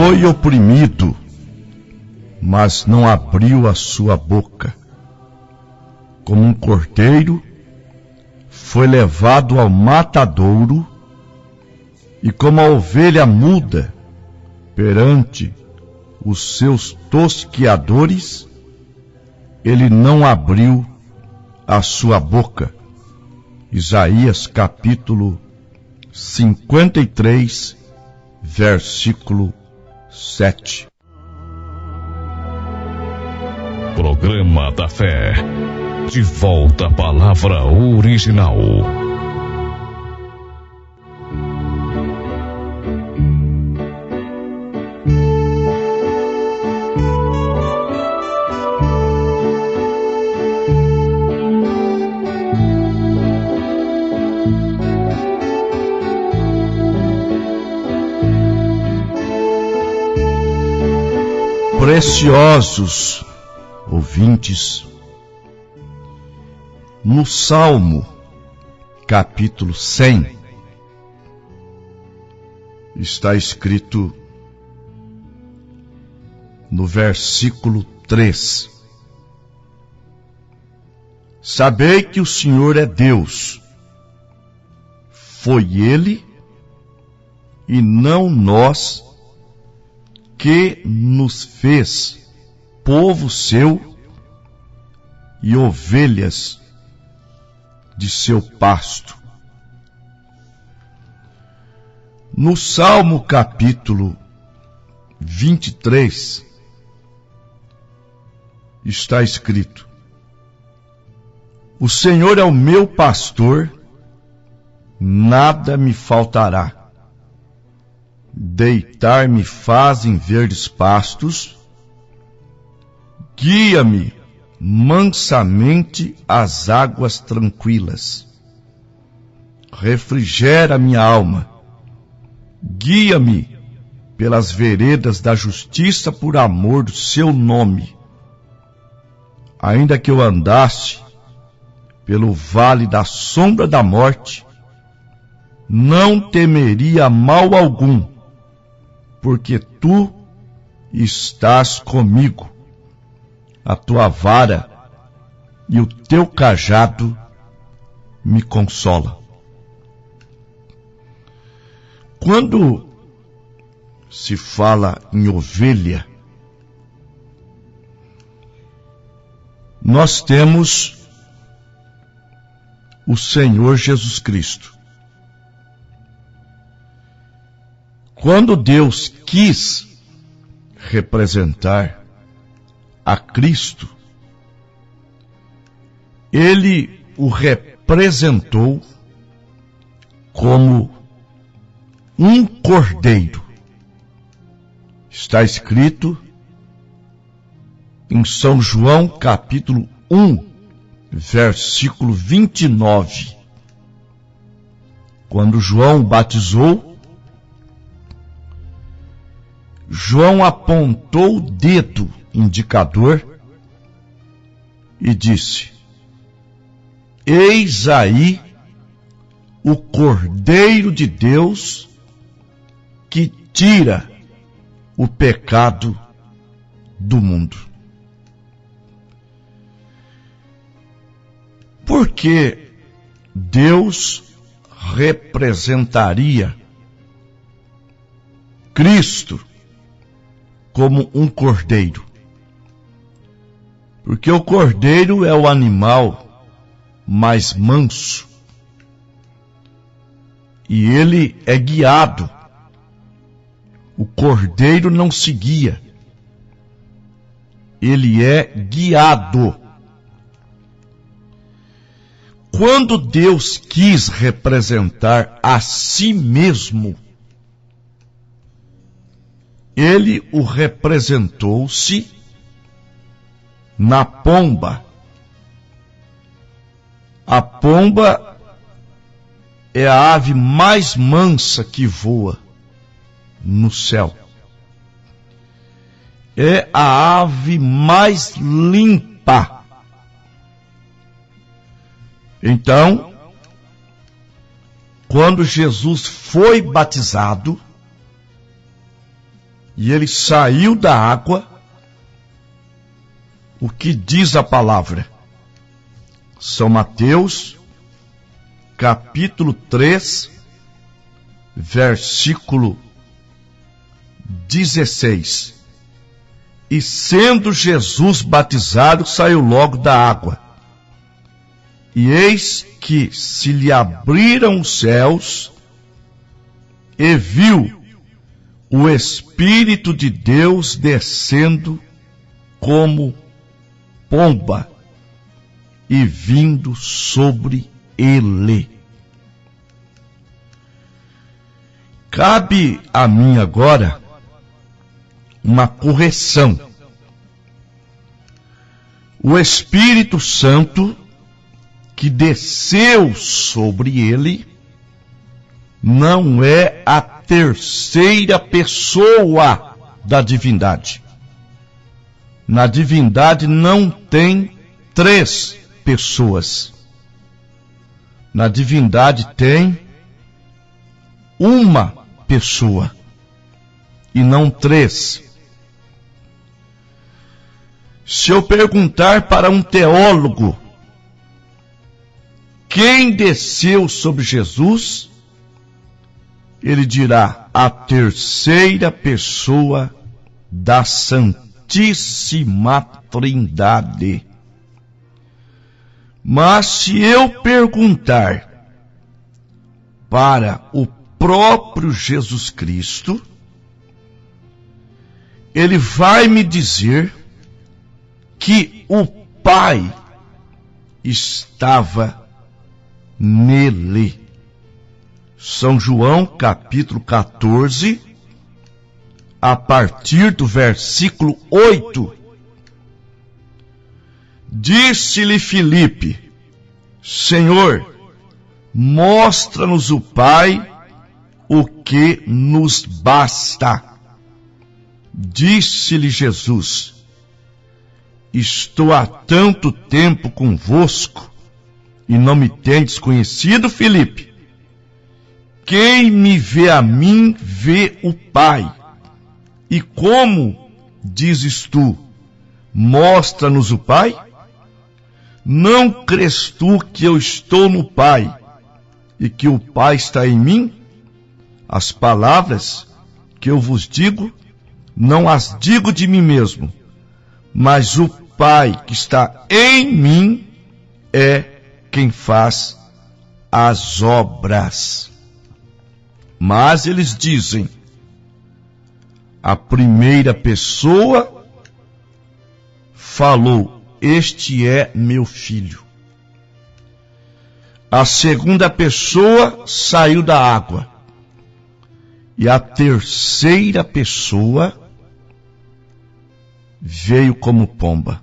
Foi oprimido, mas não abriu a sua boca. Como um cordeiro, foi levado ao matadouro, e como a ovelha muda perante os seus tosquiadores, ele não abriu a sua boca. Isaías capítulo 53, versículo 7. Programa da Fé. De volta à palavra original. Preciosos ouvintes, no Salmo, capítulo 100, está escrito no versículo 3: Sabei que o Senhor é Deus, foi Ele e não nós que nos fez povo seu e ovelhas de seu pasto. No Salmo capítulo 23 está escrito: O Senhor é o meu pastor, nada me faltará. Deitar-me faz em verdes pastos, guia-me mansamente às águas tranquilas. Refrigera minha alma, guia-me pelas veredas da justiça por amor do seu nome. Ainda que eu andasse pelo vale da sombra da morte, não temeria mal algum, porque tu estás comigo. A tua vara e o teu cajado me consolam. Quando se fala em ovelha, nós temos o Senhor Jesus Cristo. Quando Deus quis representar a Cristo, Ele o representou como um cordeiro. Está escrito em São João capítulo 1, versículo 29. Quando João batizou, João apontou o dedo indicador e disse: Eis aí o Cordeiro de Deus que tira o pecado do mundo. Por que Deus representaria Cristo como um cordeiro? Porque o cordeiro é o animal mais manso e ele é guiado. O cordeiro não se guia, ele é guiado. Quando Deus quis representar a si mesmo, Ele o representou-se na pomba. A pomba é a ave mais mansa que voa no céu. É a ave mais limpa. Então, quando Jesus foi batizado, e ele saiu da água, o que diz a palavra? São Mateus, capítulo 3, versículo 16. E sendo Jesus batizado, saiu logo da água. E eis que se lhe abriram os céus, e viu o Espírito de Deus descendo como pomba e vindo sobre ele. Cabe a mim agora uma correção. O Espírito Santo que desceu sobre ele não é a terceira pessoa da divindade. Na divindade não tem 3 pessoas. Na divindade tem uma pessoa e não 3. Se eu perguntar para um teólogo quem desceu sobre Jesus, ele dirá a terceira pessoa da Santíssima Trindade. Mas se eu perguntar para o próprio Jesus Cristo, ele vai me dizer que o Pai estava nele. São João, capítulo 14, a partir do versículo 8. Disse-lhe Filipe: Senhor, mostra-nos o Pai, o que nos basta. Disse-lhe Jesus: Estou há tanto tempo convosco, e não me tendes conhecido, Filipe? Quem me vê a mim, vê o Pai. E como dizes tu, mostra-nos o Pai? Não crês tu que eu estou no Pai, e que o Pai está em mim? As palavras que eu vos digo, não as digo de mim mesmo, mas o Pai que está em mim é quem faz as obras. Mas eles dizem, a primeira pessoa falou, este é meu filho. A segunda pessoa saiu da água. E a terceira pessoa veio como pomba.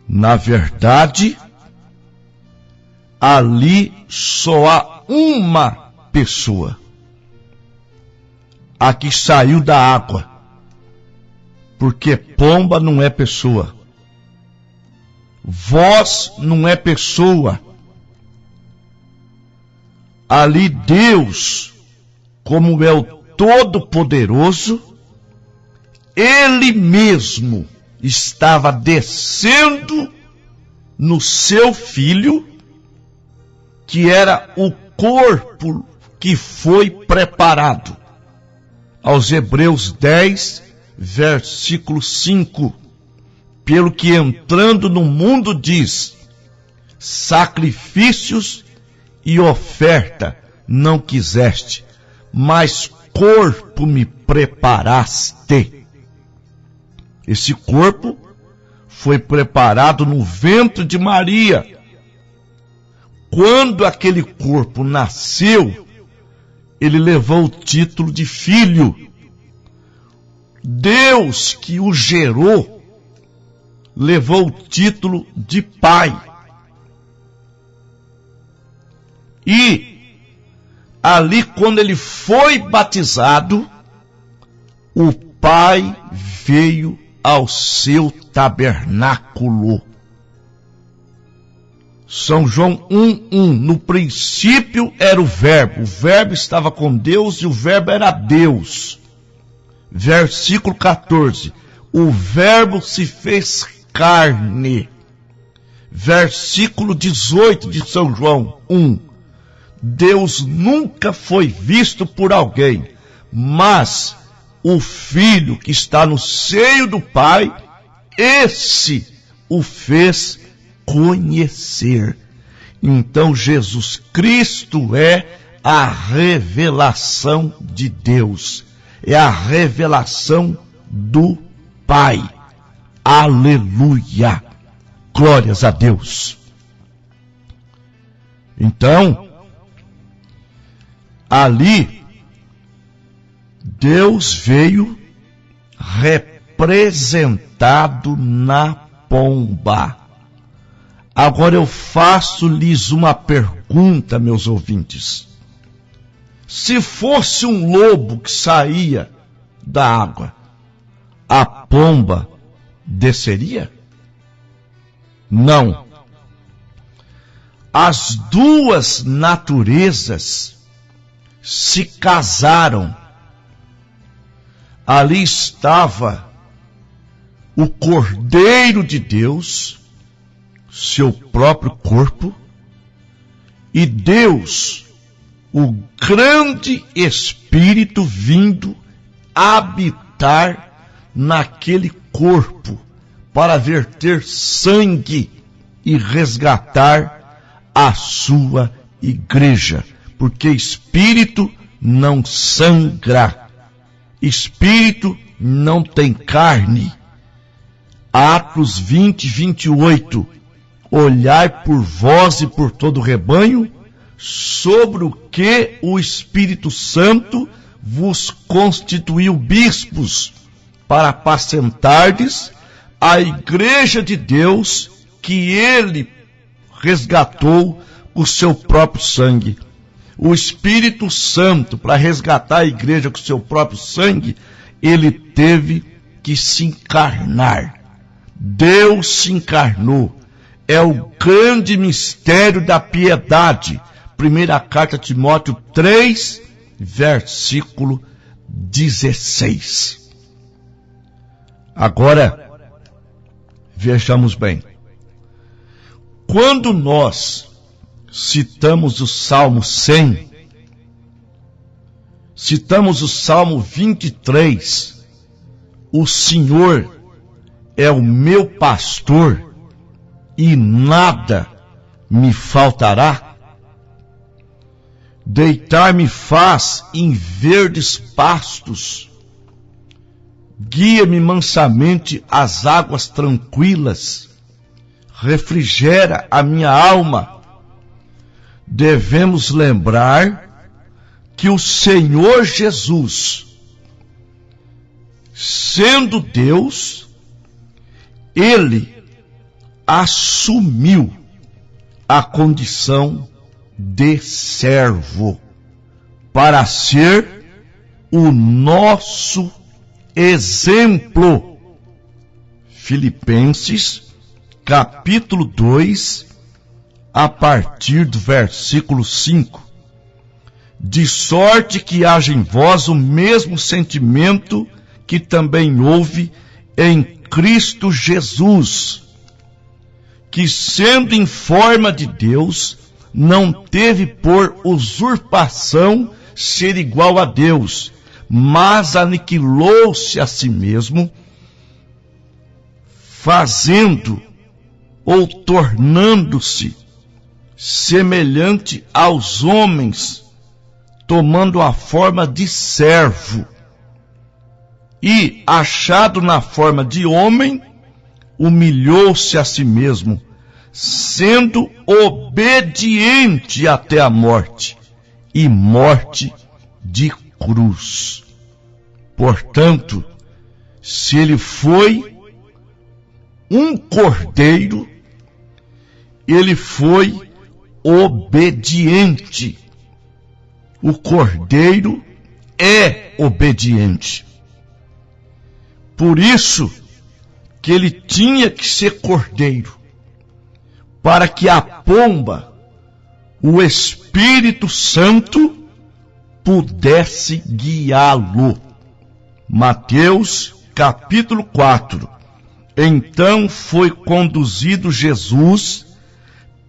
Na verdade, ali só há uma pessoa. A que saiu da água. Porque pomba não é pessoa. Voz não é pessoa. Ali Deus, como é o Todo-Poderoso, Ele mesmo estava descendo no seu Filho, que era o corpo que foi preparado. Aos Hebreus 10, versículo 5. Pelo que entrando no mundo diz, sacrifícios e oferta não quiseste, mas corpo me preparaste. Esse corpo foi preparado no ventre de Maria. Quando aquele corpo nasceu, ele levou o título de filho. Deus que o gerou levou o título de pai. E ali, quando ele foi batizado, o Pai veio ao seu tabernáculo. São João 1:1. No princípio era o Verbo estava com Deus e o Verbo era Deus. versículo 14. O Verbo se fez carne. Versículo 18 de São João 1. Deus nunca foi visto por alguém, mas o Filho que está no seio do Pai, esse o fez conhecer. Então Jesus Cristo é a revelação de Deus, é a revelação do Pai. Aleluia! Glórias a Deus. Então, ali, Deus veio representado na pomba. Agora eu faço-lhes uma pergunta, meus ouvintes. Se fosse um lobo que saía da água, a pomba desceria? Não. As duas naturezas se casaram. Ali estava o Cordeiro de Deus, seu próprio corpo, e Deus, o grande Espírito, vindo habitar naquele corpo para verter sangue e resgatar a sua igreja, porque Espírito não sangra, Espírito não tem carne. Atos 20, 28. Olhai por vós e por todo o rebanho, sobre o que o Espírito Santo vos constituiu bispos, para apacentardes a igreja de Deus, que ele resgatou com o seu próprio sangue. O Espírito Santo, para resgatar a igreja com o seu próprio sangue, ele teve que se encarnar. Deus se encarnou. É o grande mistério da piedade. Primeira carta a Timóteo 3, versículo 16. Agora, vejamos bem. Quando nós citamos o Salmo 100, citamos o Salmo 23, o Senhor é o meu pastor e nada me faltará. Deitar-me faz em verdes pastos, guia-me mansamente às águas tranquilas, refrigera a minha alma. Devemos lembrar que o Senhor Jesus, sendo Deus, ele assumiu a condição de servo para ser o nosso exemplo. Filipenses, capítulo 2, a partir do versículo 5. De sorte que haja em vós o mesmo sentimento que também houve em Cristo Jesus, que sendo em forma de Deus, não teve por usurpação ser igual a Deus, mas aniquilou-se a si mesmo, fazendo ou tornando-se semelhante aos homens, tomando a forma de servo, e, achado na forma de homem, humilhou-se a si mesmo, sendo obediente até a morte, e morte de cruz. Portanto, se ele foi um cordeiro, ele foi obediente. O cordeiro é obediente. Por isso que ele tinha que ser cordeiro, para que a pomba, o Espírito Santo, pudesse guiá-lo Mateus capítulo 4. Então foi conduzido Jesus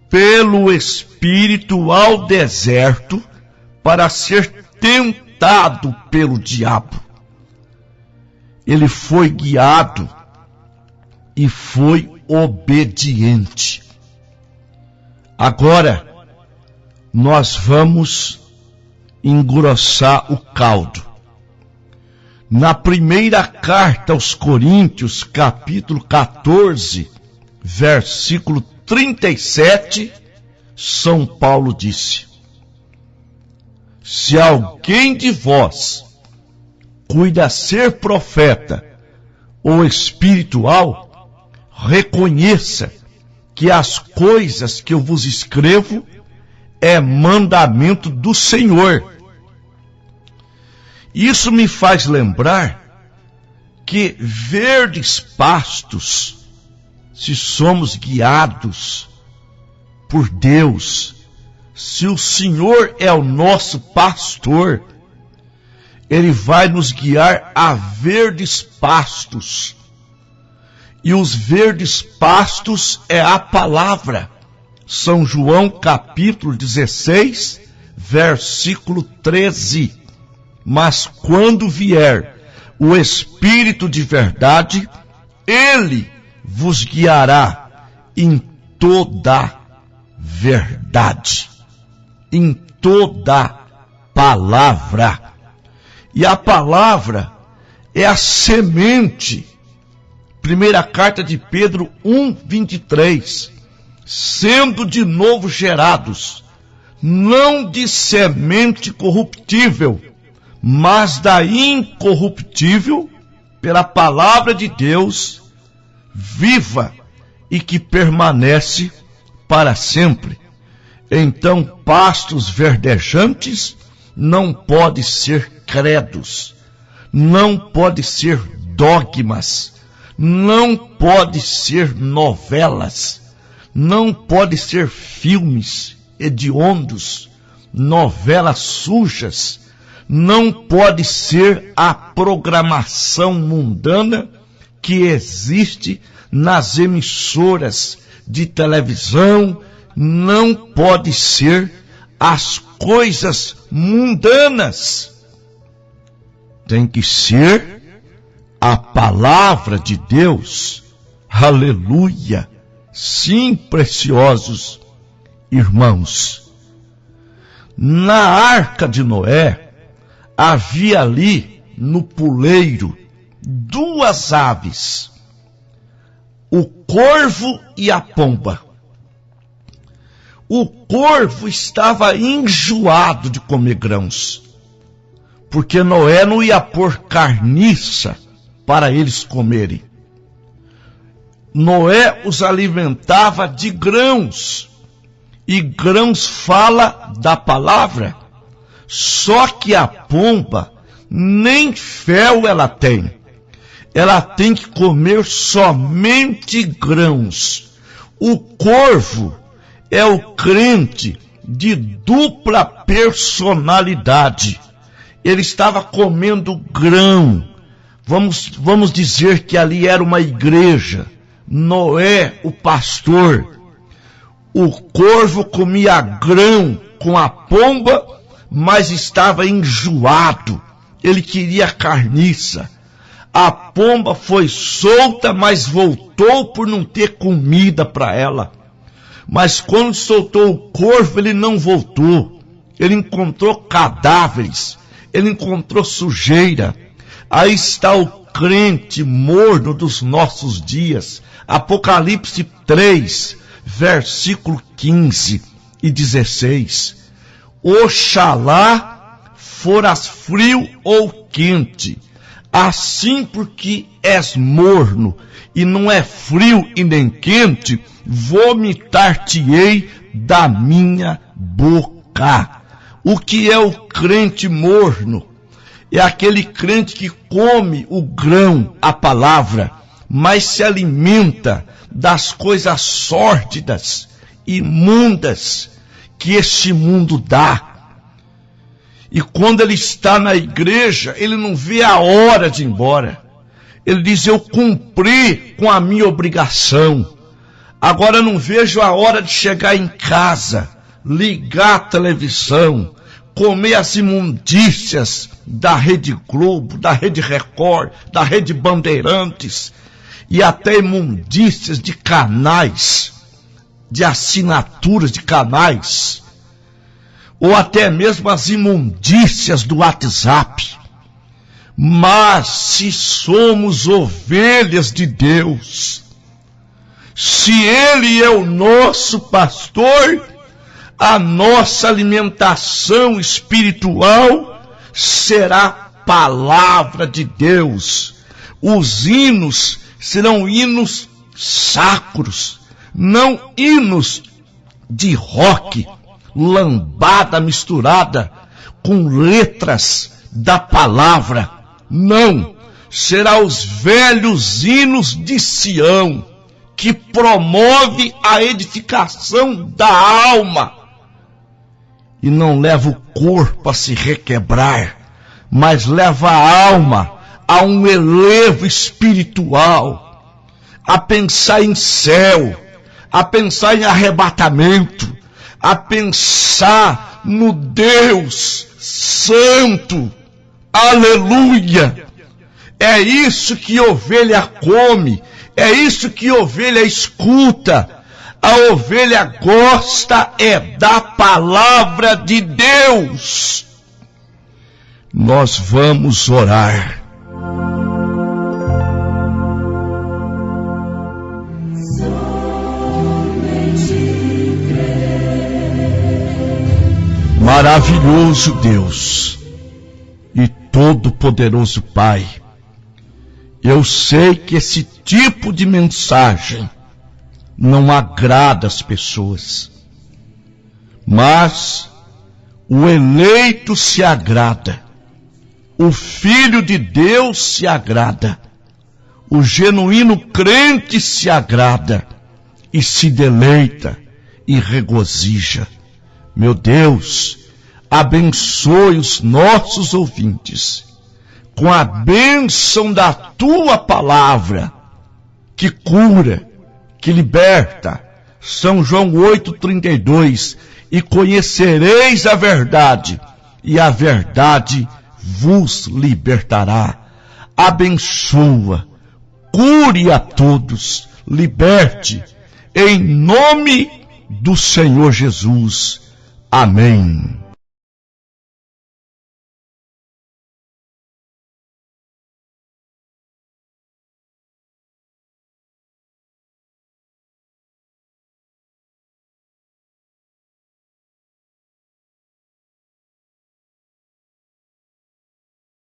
pelo Espírito ao deserto para ser tentado pelo diabo. Ele foi guiado e foi obediente. Agora, nós vamos engrossar o caldo. Na primeira carta aos Coríntios, capítulo 14, versículo 37, São Paulo disse: se alguém de vós cuida ser profeta ou espiritual, reconheça que as coisas que eu vos escrevo é mandamento do Senhor. Isso me faz lembrar que verdes pastos, se somos guiados por Deus, se o Senhor é o nosso pastor, Ele vai nos guiar a verdes pastos. E os verdes pastos é a palavra. São João capítulo 16, versículo 13. Mas quando vier o Espírito de verdade, Ele vos guiará em toda verdade, em toda palavra. E a palavra é a semente. Primeira carta de Pedro 1:23. Sendo de novo gerados, não de semente corruptível, mas da incorruptível, pela palavra de Deus, viva e que permanece para sempre. Então, pastos verdejantes não pode ser credos, não pode ser dogmas, não pode ser novelas, não pode ser filmes hediondos, novelas sujas, não pode ser a programação mundana que existe nas emissoras de televisão, não pode ser as coisas mundanas. Tem que ser a palavra de Deus. Aleluia! Sim, preciosos irmãos. Na arca de Noé, havia ali no puleiro duas aves, o corvo e a pomba. O corvo estava enjoado de comer grãos, porque Noé não ia pôr carniça para eles comerem. Noé os alimentava de grãos, e grãos fala da palavra. Só que a pomba, nem fel ela tem. Ela tem que comer somente grãos. O corvo é o crente de dupla personalidade. Ele estava comendo grão. Vamos dizer que ali era uma igreja. Noé, o pastor. O corvo comia grão com a pomba, mas estava enjoado. Ele queria carniça. A pomba foi solta, mas voltou por não ter comida para ela. Mas quando soltou o corvo, ele não voltou. Ele encontrou cadáveres. Ele encontrou sujeira. Aí está o crente morno dos nossos dias. Apocalipse 3, versículo 15 e 16. Oxalá foras frio ou quente, assim porque és morno, e não é frio e nem quente, vomitar-te-ei da minha boca. O que é o crente morno? É aquele crente que come o grão, a palavra, mas se alimenta das coisas sórdidas, imundas, que este mundo dá. E quando ele está na igreja, ele não vê a hora de ir embora. Ele diz, eu cumpri com a minha obrigação. Agora eu não vejo a hora de chegar em casa, ligar a televisão, comer as imundícias da Rede Globo, da Rede Record, da Rede Bandeirantes, e até imundícias de canais, de assinaturas de canais, ou até mesmo as imundícias do WhatsApp. Mas se somos ovelhas de Deus, se Ele é o nosso pastor, a nossa alimentação espiritual será palavra de Deus. Os hinos serão hinos sacros, não hinos de rock, lambada misturada com letras da palavra. Não, será os velhos hinos de Sião, que promove a edificação da alma e não leva o corpo a se requebrar, mas leva a alma a um elevo espiritual, a pensar em céu, a pensar em arrebatamento, a pensar no Deus Santo. Aleluia! É isso que ovelha come, é isso que ovelha escuta. A ovelha gosta da palavra de Deus. Nós vamos orar. Maravilhoso Deus e todo-poderoso Pai, eu sei que esse tipo de mensagem não agrada as pessoas, mas o eleito se agrada, o Filho de Deus se agrada, o genuíno crente se agrada e se deleita e regozija. Meu Deus, abençoe os nossos ouvintes com a bênção da Tua palavra, que cura, que liberta. São João 8,32, e conhecereis a verdade, e a verdade vos libertará. Abençoa, cure a todos, liberte, em nome do Senhor Jesus. Amém.